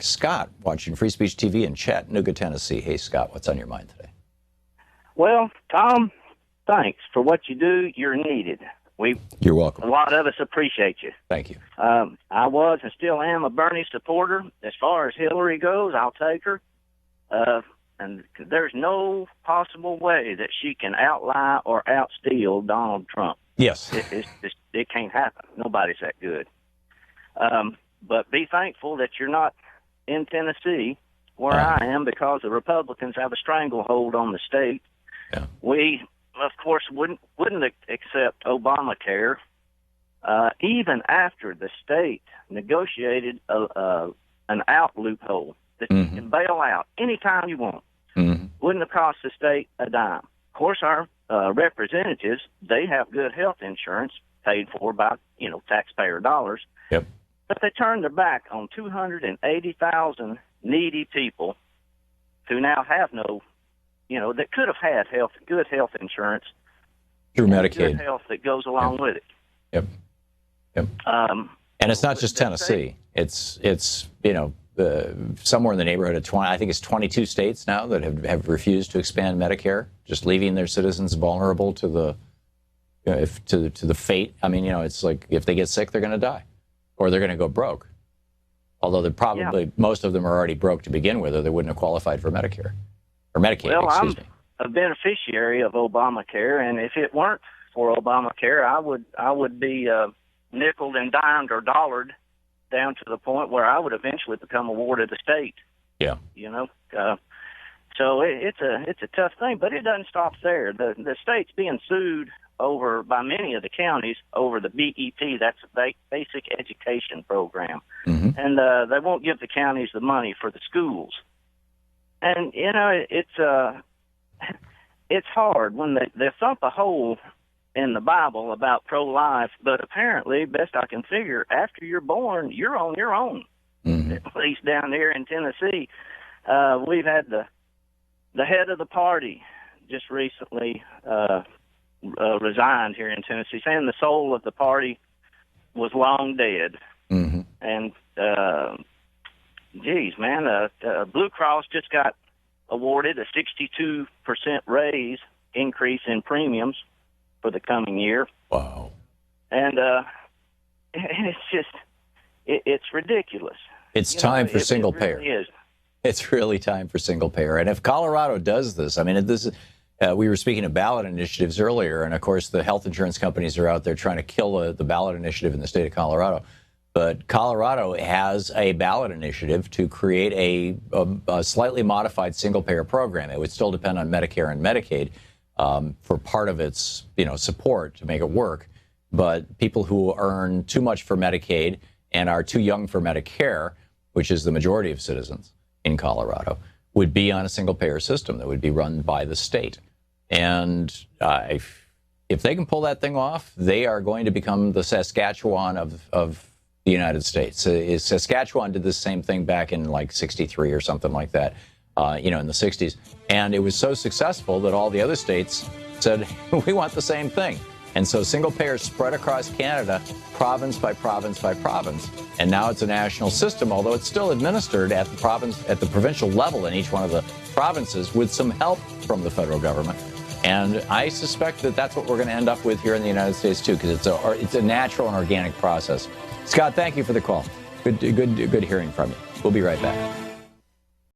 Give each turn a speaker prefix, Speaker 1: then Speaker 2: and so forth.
Speaker 1: Scott, watching Free Speech TV in Chattanooga, Tennessee. Hey, Scott, what's on your mind today?
Speaker 2: Well, Thom, thanks for what you do. You're needed.
Speaker 1: You're welcome.
Speaker 2: A lot of us appreciate you.
Speaker 1: Thank you.
Speaker 2: I was and still am a Bernie supporter. As far as Hillary goes, I'll take her. And there's no possible way that she can outlie or outsteal Donald Trump.
Speaker 1: Yes.
Speaker 2: It can't happen. Nobody's that good. But be thankful that you're not in Tennessee, where I am, because the Republicans have a stranglehold on the state.
Speaker 1: Yeah. We,
Speaker 2: of course, wouldn't accept Obamacare, even after the state negotiated an out loophole that you can bail out anytime you want. Wouldn't have cost the state a dime. Of course, our representatives, they have good health insurance paid for by, taxpayer dollars.
Speaker 1: Yep.
Speaker 2: But they turned their back on 280,000 needy people who now have no, that could have had good health insurance
Speaker 1: through Medicaid.
Speaker 2: Good health that goes along with it.
Speaker 1: Yep. And it's not just Tennessee. It's somewhere in the neighborhood of 20. I think it's 22 states now that have refused to expand Medicare, just leaving their citizens vulnerable to the to the fate. I mean, it's like if they get sick, they're going to die, or they're going to go broke. Although they're probably most of them are already broke to begin with, or they wouldn't have qualified for Medicare or Medicaid.
Speaker 2: Well,
Speaker 1: excuse me.
Speaker 2: I'm a beneficiary of Obamacare, and if it weren't for Obamacare, I would be nickeled and dimed or dollared down to the point where I would eventually become a ward of the state.
Speaker 1: Yeah.
Speaker 2: So it's a tough thing, but it doesn't stop there. The state's being sued over by many of the counties over the BEP. That's a basic education program, and they won't give the counties the money for the schools. And it's hard when they thump a hole in the Bible about pro-life, but apparently, best I can figure, after you're born, you're on your own. At least down here in Tennessee, we've had the head of the party just recently resigned here in Tennessee, saying the soul of the party was long dead. And geez, man, Blue Cross just got awarded a 62% raise increase in premiums for the coming year.
Speaker 1: Wow.
Speaker 2: And it's just, it's ridiculous.
Speaker 1: It's time for single payer.
Speaker 2: Really is.
Speaker 1: It's really time for single payer. And if Colorado does this, I mean, we were speaking of ballot initiatives earlier, and of course the health insurance companies are out there trying to kill the ballot initiative in the state of Colorado. But Colorado has a ballot initiative to create a slightly modified single payer program. It would still depend on Medicare and Medicaid for part of its support to make it work. But people who earn too much for Medicaid and are too young for Medicare, which is the majority of citizens in Colorado, would be on a single payer system that would be run by the state. And if they can pull that thing off, they are going to become the Saskatchewan of the United States. Saskatchewan did the same thing back in like 63 or something like that, in the 60s. And it was so successful that all the other states said, we want the same thing. And so single payer spread across Canada, province by province by province. And now it's a national system, although it's still administered at the provincial level in each one of the provinces with some help from the federal government. And I suspect that that's what we're going to end up with here in the United States, too, because it's a natural and organic process. Scott, thank you for the call. Good hearing from you. We'll be right back.